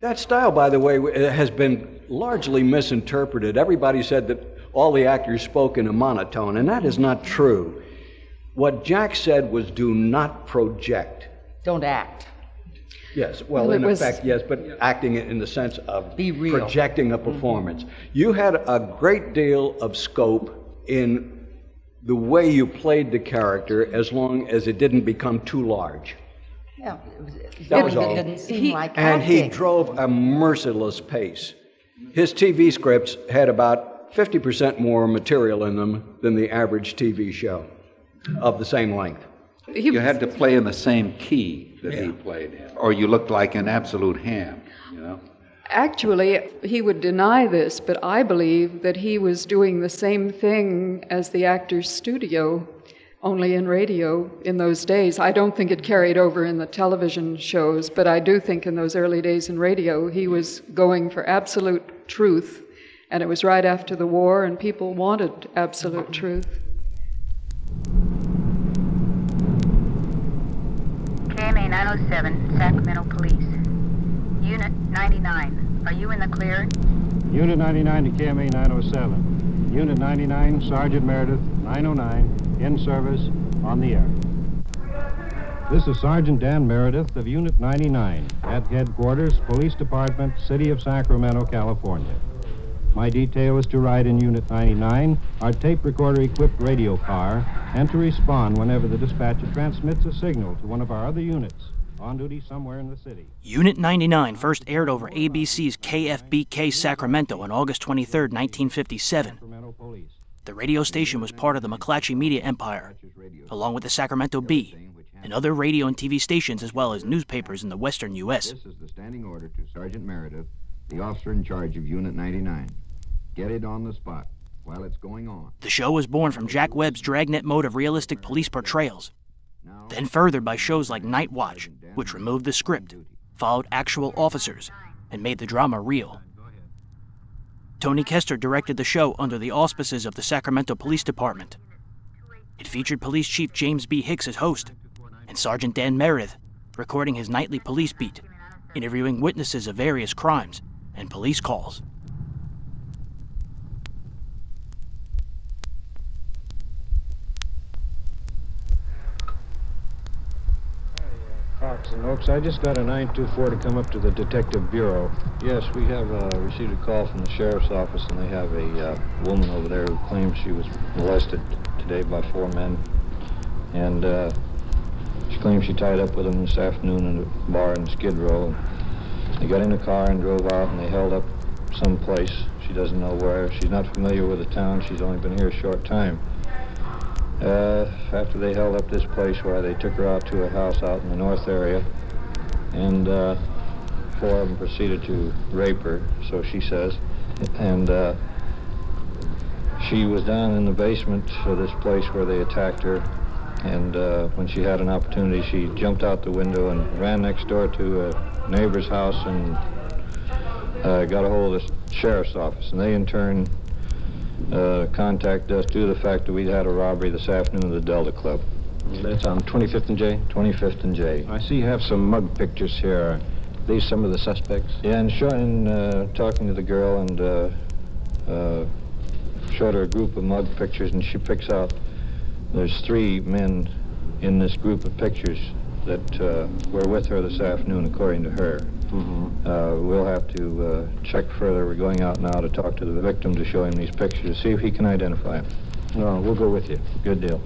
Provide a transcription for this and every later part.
That style, by the way, has been largely misinterpreted. Everybody said that all the actors spoke in a monotone, and that is not true. What Jack said was, do not project. Don't act. Yes, well, in effect, yes, but acting in the sense of be real. Projecting a performance. You had a great deal of scope in the way you played the character as long as it didn't become too large. Yeah, That was all. It didn't seem like And acting. he drove a merciless pace. His TV scripts had about 50% more material in them than the average TV show of the same length. You had to play in the same key that he played in, or you looked like an absolute ham, you know? Actually, he would deny this, but I believe that he was doing the same thing as the actor's studio, only in radio in those days. I don't think it carried over in the television shows, but I do think in those early days in radio, he was going for absolute truth, and it was right after the war, and people wanted absolute truth. KMA 907, Sacramento Police. Unit 99, are you in the clear? Unit 99 to KMA 907. Unit 99, Sergeant Meredith, 909, in service, on the air. This is Sergeant Dan Meredith of Unit 99 at Headquarters, Police Department, City of Sacramento, California. My detail is to ride in Unit 99, our tape recorder-equipped radio car, and to respond whenever the dispatcher transmits a signal to one of our other units on duty somewhere in the city. Unit 99 first aired over ABC's KFBK Sacramento on August 23, 1957. The radio station was part of the McClatchy media empire, along with the Sacramento Bee and other radio and TV stations, as well as newspapers in the Western U.S. This is the standing order to Sergeant Meredith, the officer in charge of Unit 99. Get it on the spot while it's going on. The show was born from Jack Webb's Dragnet mode of realistic police portrayals, then furthered by shows like Night Watch, which removed the script, followed actual officers, and made the drama real. Tony Kester directed the show under the auspices of the Sacramento Police Department. It featured Police Chief James B. Hicks as host, and Sergeant Dan Meredith recording his nightly police beat, interviewing witnesses of various crimes and police calls. Fox and Oaks, I just got a 924 to come up to the Detective Bureau. Yes, we have received a call from the Sheriff's Office, and they have a woman over there who claims she was molested today by 4 men. And she claims she tied up with them this afternoon in a bar in Skid Row. They got in a car and drove out, and they held up someplace. She doesn't know where. She's not familiar with the town. She's only been here a short time. After they held up this place, where they took her out to a house out in the north area, and 4 of them proceeded to rape her, so she says. And she was down in the basement of this place where they attacked her, and when she had an opportunity, she jumped out the window and ran next door to a neighbor's house and got a hold of the Sheriff's Office, and they in turn contacted us due to the fact that we had a robbery this afternoon at the Delta Club. That's on 25th and J? 25th and J. I see you have some mug pictures here. Are these some of the suspects? Yeah, and talking to the girl and showed her a group of mug pictures, and she picks out, there's 3 men in this group of pictures that were with her this afternoon, according to her. Mm-hmm. We'll have to check further. We're going out now to talk to the victim to show him these pictures, to see if he can identify him. No, we'll go with you. Good deal.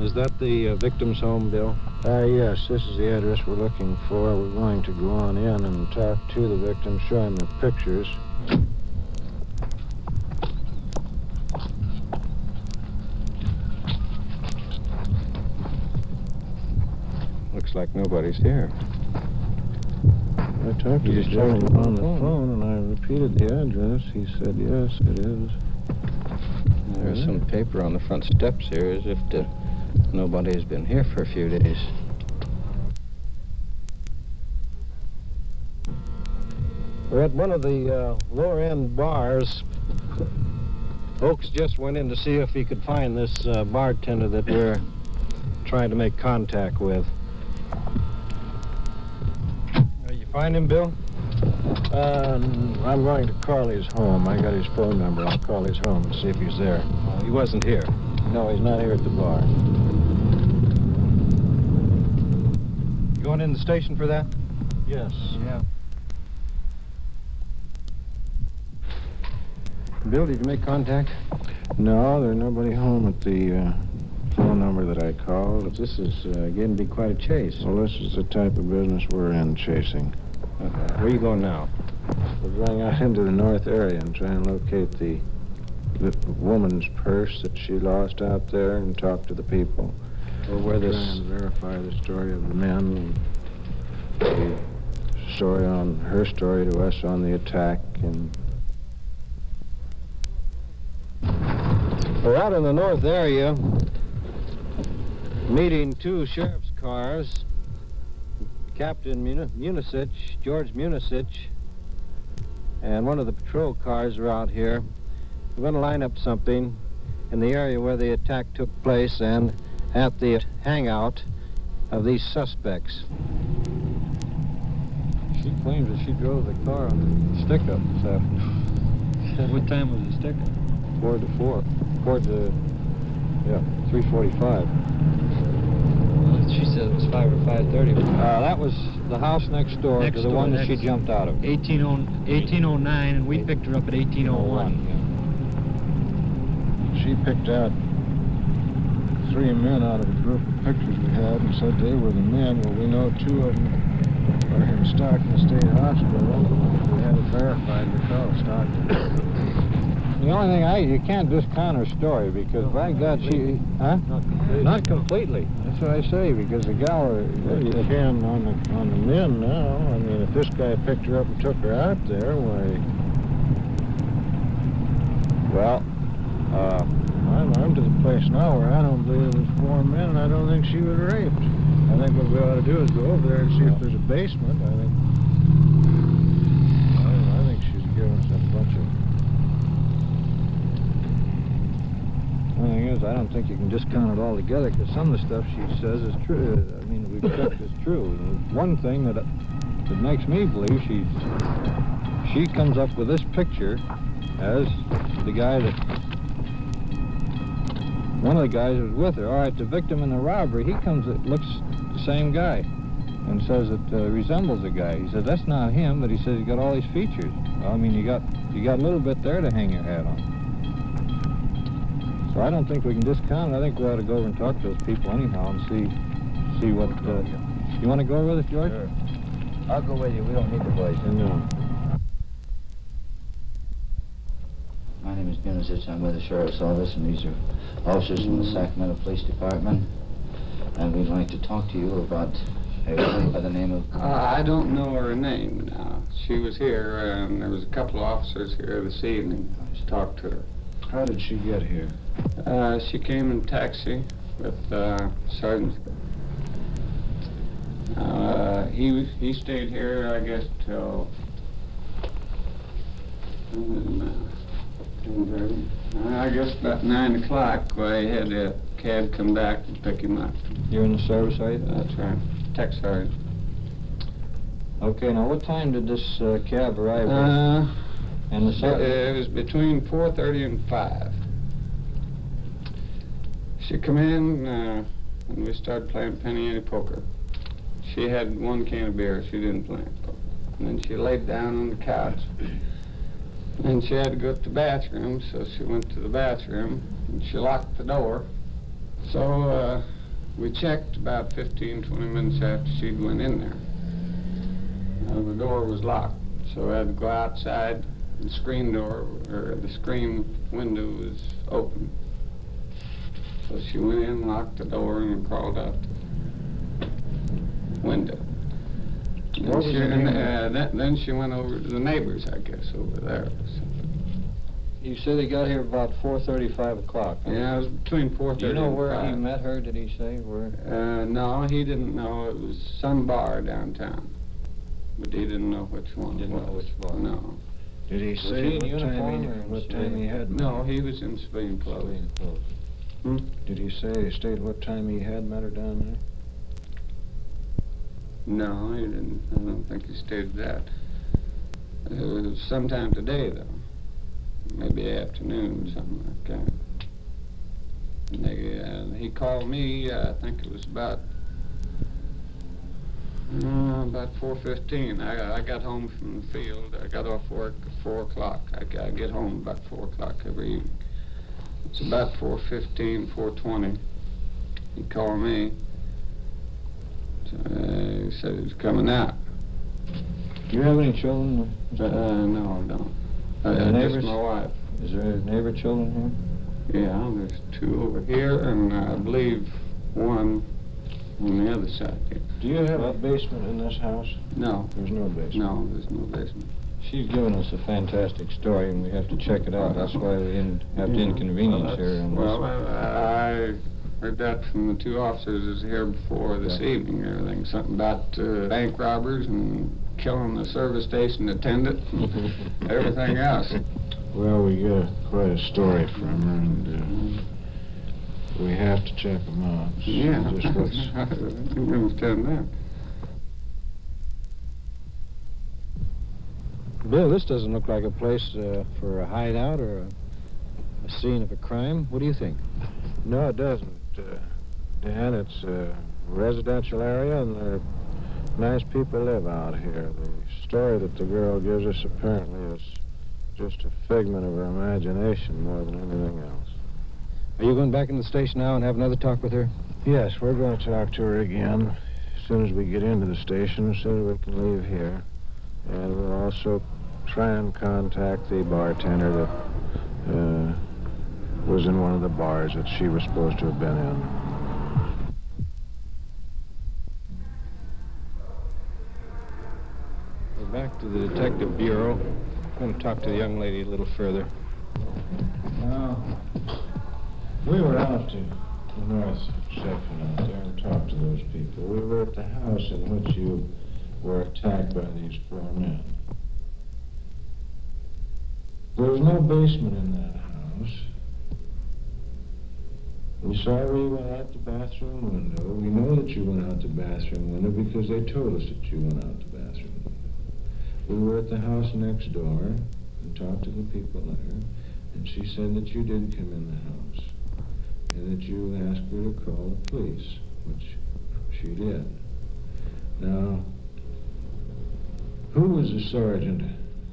Is that the victim's home, Bill? Yes, this is the address we're looking for. We're going to go on in and talk to the victim, show him the pictures. Looks like nobody's here. I talked to the gentleman on the phone, and I repeated the address. He said, yes, it is. There's some paper on the front steps here, as if nobody has been here for a few days. We're at one of the lower-end bars. Oaks just went in to see if he could find this bartender that we're trying to make contact with. You find him, Bill? I'm going to Carly's home. I got his phone number. I'll call his home and see if he's there. He wasn't here. No, he's not here at the bar. You going in the station for that? Yes. Yeah. Bill, did you make contact? No, there's nobody home at the phone number that I called. This is getting to be quite a chase. Well, this is the type of business we're in, chasing. Where are you going now? We're going out into the north area and trying to locate the woman's purse that she lost out there and talk to the people. Or where this... Trying to verify the story of the men, the story on her story to us on the attack, and... We're out in the north area, meeting two sheriff's cars. Captain Munisich, George Munisich, and one of the patrol cars are out here. We're going to line up something in the area where the attack took place and at the hangout of these suspects. She claims that she drove the car on the stick-up this afternoon. What time was the stick-up? 4 to 4. 4 to, yeah, 3:45. She said it was 5 or 5:30. That was the house next door to the one that she jumped out of. 1809, and we picked her up at 1801. Yeah. She picked out 3 men out of a group of pictures we had and said they were the men. Well, we know 2 of them are in Stockton State Hospital. We had it verified. We called Stockton. The only thing you can't discount her story because, by God, she... Huh? Not completely. That's what I say, because the gal, you can on the men now. I mean, if this guy picked her up and took her out there, why... Well, I'm to the place now where I don't believe it was 4 men, and I don't think she was raped. I think what we ought to do is go over there and see if there's a basement. I think she's giving us a bunch of... The thing is, I don't think you can discount it all together, because some of the stuff she says is true. I mean, we've checked is true. One thing that makes me believe she comes up with this picture as the guy that... One of the guys was with her. All right, the victim in the robbery, he looks the same guy and says it resembles the guy. He said, that's not him, but he says he's got all these features. Well, I mean, you got a little bit there to hang your hat on. So I don't think we can discount it. I think we ought to go over and talk to those people anyhow and see what... You want to go with us, George? Sure. I'll go with you. We don't need the boys. No. My name is Munisich. I'm with the Sheriff's Office, and these are officers from the Sacramento Police Department. And we'd like to talk to you about a woman by the name of... I don't know her name now. She was here, and there was a couple of officers here this evening. I just talked to her. How did she get here? She came in taxi with Sergeant. He stayed here, I guess, till I guess about 9 o'clock. I had a cab come back and pick him up. You're in the service, are you? That's right. Tech sergeant. Okay. Now, what time did this cab arrive? And the it was between 4:30 and 5. She come in and we started playing penny ante poker. She had 1 can of beer. She didn't play poker. And then she laid down on the couch. And she had to go to the bathroom, so she went to the bathroom and she locked the door. So we checked about 15, 20 minutes after she'd went in there. The door was locked, so I had to go outside. The screen door, or the screen window was open. So she went in, locked the door, and crawled out the window. Then she went over to the neighbors, I guess, over there or something. You said he got here about 4:30, 5 o'clock. Huh? Yeah, it was between 4:30 and 5. Do you know where he met her, did he say? Where? No, he didn't know. It was some bar downtown. But he didn't know which one. Didn't know which bar? No. Did he say what time he had? No, he was in civilian clothes. Did he state what time he had met her down there? No, he didn't. I don't think he stated that. Sometime today, though. Maybe afternoon, something like that. And he called me, I think it was about 4:15. I got home from the field. I got off work at 4 o'clock. I get home about 4 o'clock every evening. It's about 4:15, 4:20. He called me. So, he said he was coming out. Do you have any children? No, I don't. Neighbors? Just my wife. Is there neighbor children here? Yeah, there's 2 over here, and I believe 1 on the other side here. Do you have a basement in this house? No. There's no basement? No, there's no basement. She's given us a fantastic story, and we have to check it out. That's why we have to inconvenience her. Well, I heard that from the 2 officers that was here before this evening. Everything, something about bank robbers and killing the service station attendant, and everything else. Well, we got quite a story from her, and we have to check them out. So Yeah, just what's... I can understand that. Bill, this doesn't look like a place for a hideout or a scene of a crime. What do you think? No, it doesn't, Dan. It's a residential area, and there are nice people live out here. The story that the girl gives us apparently is just a figment of her imagination more than anything else. Are you going back in the station now and have another talk with her? Yes, we're going to talk to her again as soon as we get into the station, as soon as we can leave here. And we'll also try and contact the bartender that was in one of the bars that she was supposed to have been in. We're back to the Detective Bureau. I'm going to talk to the young lady a little further. We were out to the north section out there and talked to those people. We were at the house in which you were attacked by these 4 men. There was no basement in that house. We saw where you went out the bathroom window. We know that you went out the bathroom window because they told us that you went out the bathroom window. We were at the house next door and talked to the people there, and she said that you did come in the house and that you asked her to call the police, which she did. Now, who was the sergeant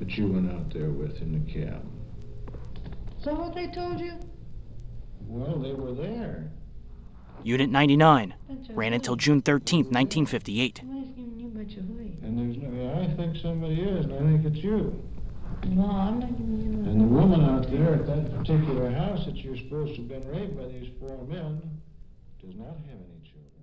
that you went out there with in the cab? Is that what they told you? Well, they were there. Unit 99 ran until June 13th, 1958. And there's no, I think somebody is, and I think it's you. No, I'm not giving you no. And the woman out there at that particular house that you're supposed to have been raped by these 4 men does not have any children.